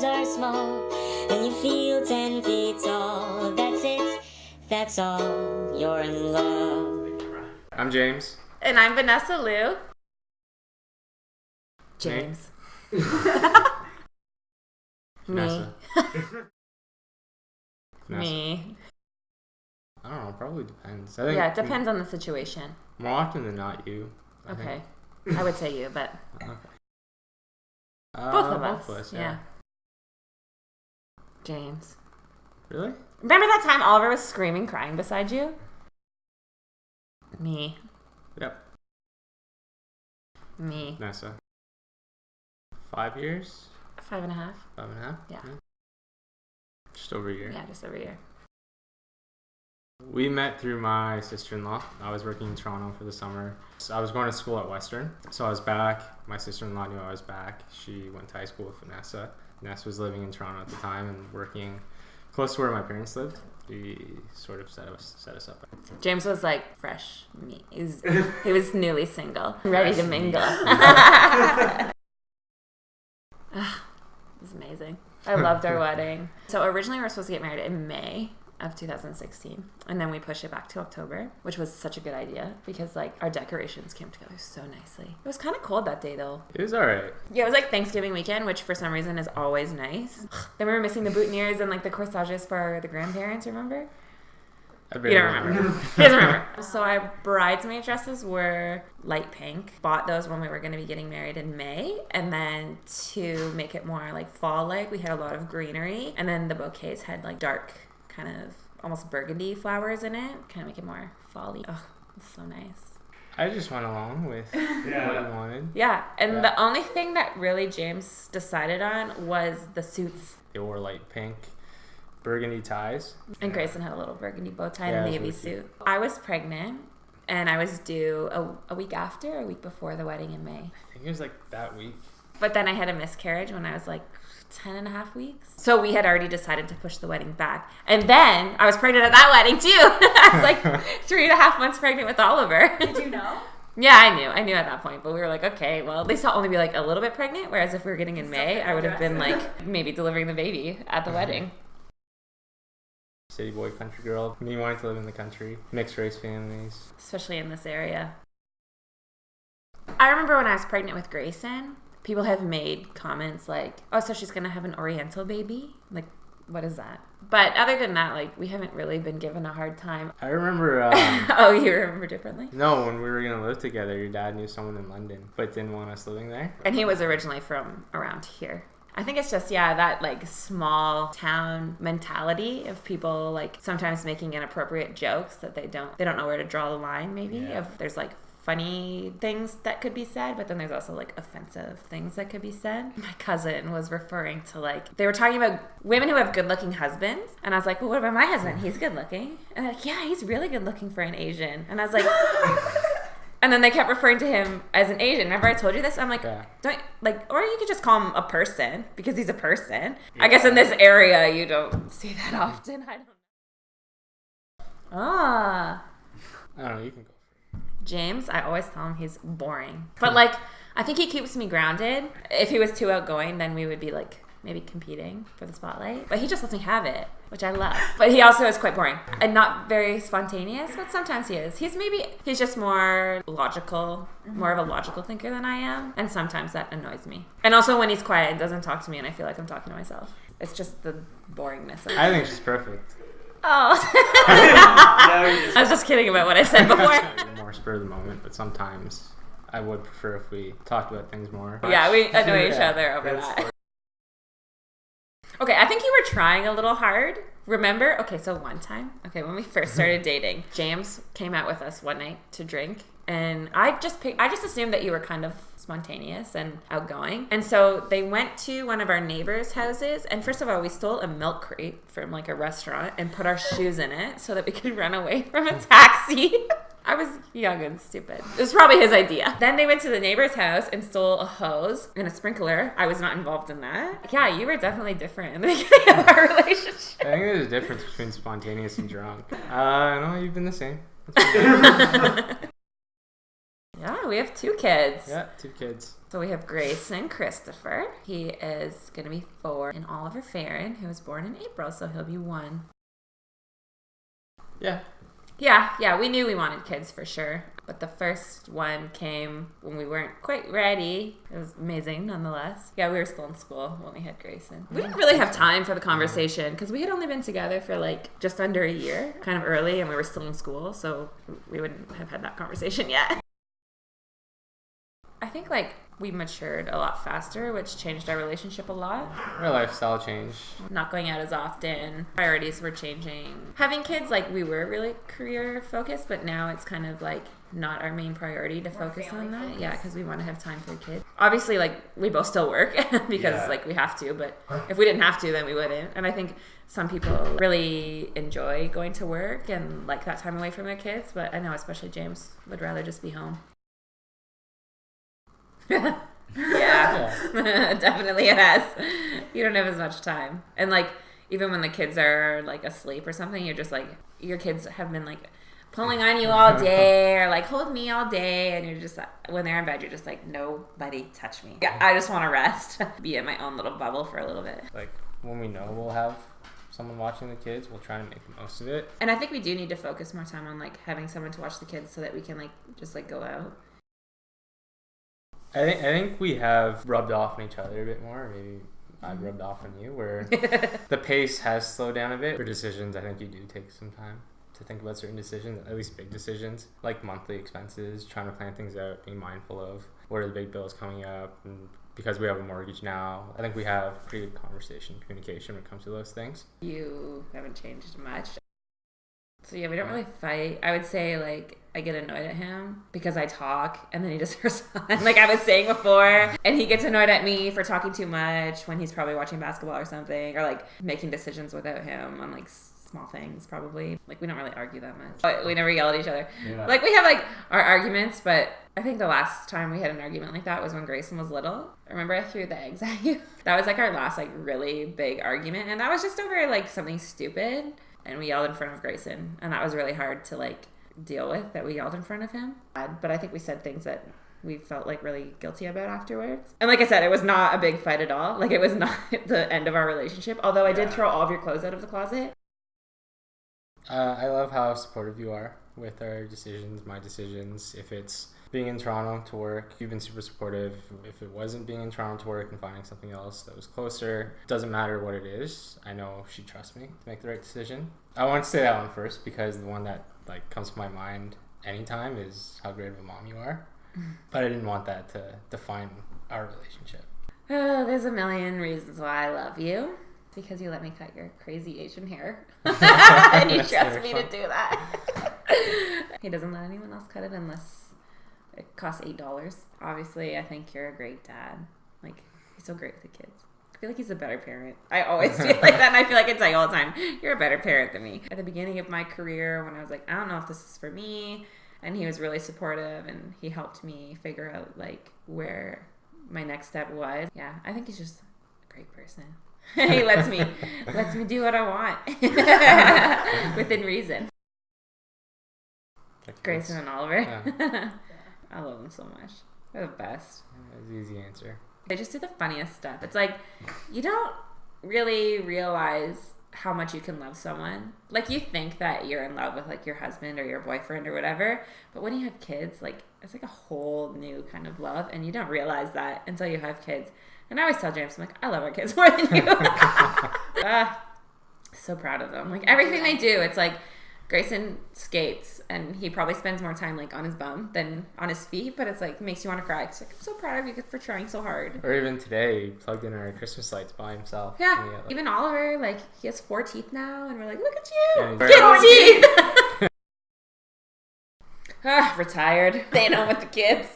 dreams are small, and you feel 10 feet tall. That's it, that's all, you're in love. I'm James. And I'm Vanessa Lou. James. Vanessa. Me. I don't know, probably depends. I think Yeah, it depends on the situation. more often than not you. Okay. I would say you, but Okay. both of us. Both of us, yeah. James. Really? Remember that time Oliver was screaming, crying beside you? Me. Yep. Me. Vanessa. 5 years? 5.5. 5.5? Yeah. Just over a year. Yeah, just over a year. We met through my sister-in-law. I was working in Toronto for the summer. So I was going to school at Western. So I was back. My sister-in-law knew I was back. She went to high school with Vanessa. Vanessa was living in Toronto at the time and working close to where my parents lived. He sort of set us up. James was like fresh meat. He was newly single, ready to mingle. It was amazing. I loved our wedding. So originally we were supposed to get married in May of 2016, and then we pushed it back to October, which was such a good idea because like our decorations came together so nicely. It was kind of cold that day though. It was alright. Yeah, it was like Thanksgiving weekend, which for some reason is always nice. Then we were missing the boutonnieres and like the corsages for the grandparents, remember? I You don't remember. He doesn't remember. So our bridesmaid dresses were light pink. Bought those when we were going to be getting married in May. And then to make it more like fall-like, we had a lot of greenery. And then the bouquets had like dark kind of almost burgundy flowers in it. Kind of make it more fall-y. Oh, it's so nice. I just went along with what you wanted. Yeah. And the only thing that really James decided on was the suits. They wore light pink, burgundy ties. And Grayson had a little burgundy bow tie Yeah, and a it navy was really suit. I was pregnant, and I was due a week after, a week before the wedding in May. I think it was like that week. But then I had a miscarriage when I was like 10 and a half weeks. So we had already decided to push the wedding back. And then I was pregnant at that wedding too. I was like 3.5 months pregnant with Oliver. Did you know? Yeah, I knew at that point, but we were like, okay, well, at least I'll only be like a little bit pregnant, whereas if we were getting in May, I would have been like maybe delivering the baby at the wedding. City boy, country girl. Me wanting to live in the country. Mixed race families. Especially in this area. I remember when I was pregnant with Grayson, people have made comments like, oh, so she's going to have an Oriental baby? Like, what is that? But other than that, like, we haven't really been given a hard time. I remember... Oh, you remember differently? No, when we were going to live together, your dad knew someone in London, but didn't want us living there. And he was originally from around here. I think it's just, that like small town mentality of people like sometimes making inappropriate jokes that they don't know where to draw the line maybe. Yeah. Of there's like funny things that could be said, but then there's also like offensive things that could be said. My cousin was referring to like, they were talking about women who have good looking husbands. And I was like, well, what about my husband? He's good looking. And they're like, yeah, he's really good looking for an Asian. And I was like... And then they kept referring to him as an Asian. Remember I told you this? I'm like, don't like, or you could just call him a person because he's a person. Yeah. I guess in this area you don't see that often. I don't know. I don't know. You can go for it. James, I always tell him he's boring, but like I think he keeps me grounded. If he was too outgoing, then we would be like maybe competing for the spotlight. But he just lets me have it, which I love. But he also is quite boring and not very spontaneous, but sometimes he is. He's just more logical, more of a logical thinker than I am. And sometimes that annoys me. And also when he's quiet and doesn't talk to me and I feel like I'm talking to myself. It's just the boringness of it. I think she's perfect. Oh. I was just kidding about what I said before. More spur of the moment, but sometimes I would prefer if we talked about things more. Yeah, we annoy each other over that. Okay, I think you were trying a little hard. Remember? Okay, so one time, when we first started dating, James came out with us one night to drink, and I just assumed that you were kind of spontaneous and outgoing. And so they went to one of our neighbors' houses, and first of all, we stole a milk crate from like a restaurant and put our shoes in it so that we could run away from a taxi. I was young and stupid. It was probably his idea. Then they went to the neighbor's house and stole a hose and a sprinkler. I was not involved in that. Yeah, you were definitely different in the beginning of our relationship. I think there's a difference between spontaneous and drunk. No, you've been the same. Yeah, we have 2 kids. Yeah, 2 kids. So we have Grayson Christopher. He is going to be 4. And Oliver Farron, who was born in April, so he'll be 1. Yeah. Yeah, we knew we wanted kids for sure. But the first one came when we weren't quite ready. It was amazing nonetheless. Yeah, we were still in school when we had Grayson. We didn't really have time for the conversation because we had only been together for like just under a year, kind of early, and we were still in school, so we wouldn't have had that conversation yet. I think like we matured a lot faster, which changed our relationship a lot. Our lifestyle changed. Not going out as often. Priorities were changing. Having kids, like we were really career focused, but now it's kind of like not our main priority to focus on that. Focus. Yeah, because we want to have time for kids. Obviously, like we both still work because like we have to, but if we didn't have to, then we wouldn't. And I think some people really enjoy going to work and like that time away from their kids, but I know especially James would rather just be home. Yeah. Definitely it has. You don't have as much time. And like even when the kids are like asleep or something, you're just like your kids have been like pulling on you all day or like hold me all day, and you're just when they're in bed you're just like nobody touch me. Yeah, I just want to rest. Be in my own little bubble for a little bit. Like when we know we'll have someone watching the kids, we'll try to make the most of it. And I think we do need to focus more time on like having someone to watch the kids so that we can like just like go out. I think we have rubbed off on each other a bit more. Maybe I've rubbed off on you, where the pace has slowed down a bit. For decisions, I think you do take some time to think about certain decisions, at least big decisions, like monthly expenses, trying to plan things out, being mindful of what are the big bills coming up. And because we have a mortgage now, I think we have pretty good conversation, communication when it comes to those things. You haven't changed much. So yeah, we don't really fight. I would say like I get annoyed at him because I talk and then he just responds like I was saying before, and he gets annoyed at me for talking too much when he's probably watching basketball or something, or like making decisions without him on like small things probably. Like we don't really argue that much. But we never yell at each other. Yeah. Like we have like our arguments, but I think the last time we had an argument like that was when Grayson was little. Remember I threw the eggs at you? That was like our last like really big argument, and that was just over like something stupid. And we yelled in front of Grayson. And that was really hard to, like, deal with, that we yelled in front of him. But I think we said things that we felt, like, really guilty about afterwards. And like I said, it was not a big fight at all. Like, it was not the end of our relationship. Although I did throw all of your clothes out of the closet. I love how supportive you are with our decisions, my decisions. If it's being in Toronto to work, you've been super supportive. If it wasn't being in Toronto to work and finding something else that was closer, it doesn't matter what it is. I know she trusts me to make the right decision. I want to say that one first because the one that like comes to my mind anytime is how great of a mom you are. But I didn't want that to define our relationship. There's a million reasons why I love you. Because you let me cut your crazy Asian hair. And you trust me to do that. He doesn't let anyone else cut it unless it costs $8. Obviously, I think you're a great dad. Like, he's so great with the kids. I feel like he's a better parent. I always feel like that, and I feel like I tell you all the time, you're a better parent than me. At the beginning of my career, when I was like, I don't know if this is for me, and he was really supportive, and he helped me figure out, like, where my next step was. Yeah, I think he's just a great person. He lets me do what I want. Within reason. Grayson and Oliver. Yeah. I love them so much. They're the best. That's an easy answer. They just do the funniest stuff. It's like, you don't really realize how much you can love someone. Like, you think that you're in love with, like, your husband or your boyfriend or whatever. But when you have kids, like, it's like a whole new kind of love. And you don't realize that until you have kids. And I always tell James, I'm like, I love our kids more than you. So proud of them. Like, everything they do, it's like, Grayson skates, and he probably spends more time like on his bum than on his feet, but it's like makes you want to cry. It's like, I'm so proud of you for trying so hard. Or even today, he plugged in our Christmas lights by himself. Yeah, even Oliver, like he has 4 teeth now, and we're like, look at you, get teeth. Retired, staying home with the kids.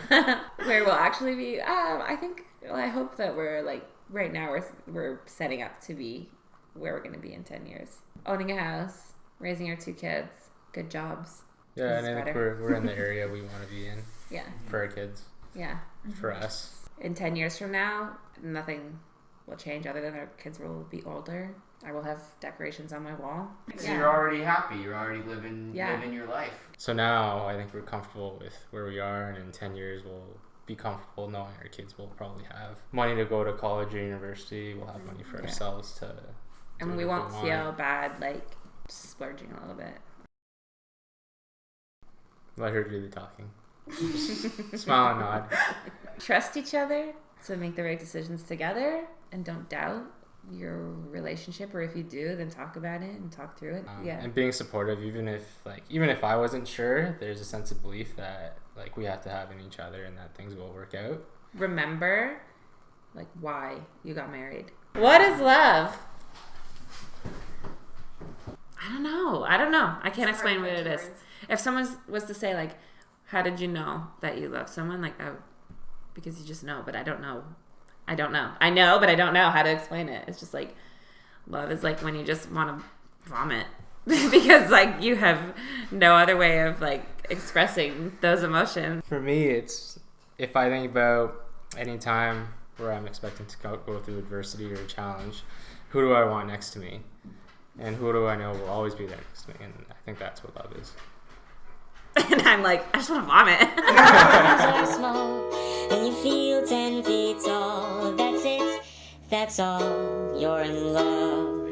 Where we'll actually be, I hope that we're like right now we're setting up to be where we're going to be in 10 years, owning a house. Raising our 2 kids, good jobs. Yeah, and I think we're in the area we want to be in. Yeah. For our kids. Yeah. For us. In 10 years from now, nothing will change other than our kids will be older. I will have decorations on my wall. So you're already happy. You're already living your life. So now I think we're comfortable with where we are, and in 10 years we'll be comfortable knowing our kids will probably have money to go to college or university. We'll have money for ourselves to and we won't feel bad like splurging a little bit. Let her do the talking. Just smile and nod. Trust each other to make the right decisions together, and don't doubt your relationship, or if you do, then talk about it and talk through it. And being supportive, even if I wasn't sure, there's a sense of belief that like we have to have in each other and that things will work out. Remember like why you got married. What is love? I don't know. I can't explain what it is. If someone was to say like, how did you know that you love someone? Like, oh, because you just know, but I don't know. I know, but I don't know how to explain it. It's just like, love is like when you just want to vomit because like you have no other way of like expressing those emotions. For me, it's if I think about any time where I'm expecting to go through adversity or a challenge, who do I want next to me? And who do I know will always be there next to me? And I think that's what love is. And I'm like, I just want to vomit. Are small, and you feel 10 feet tall. That's it, that's all, you're in love.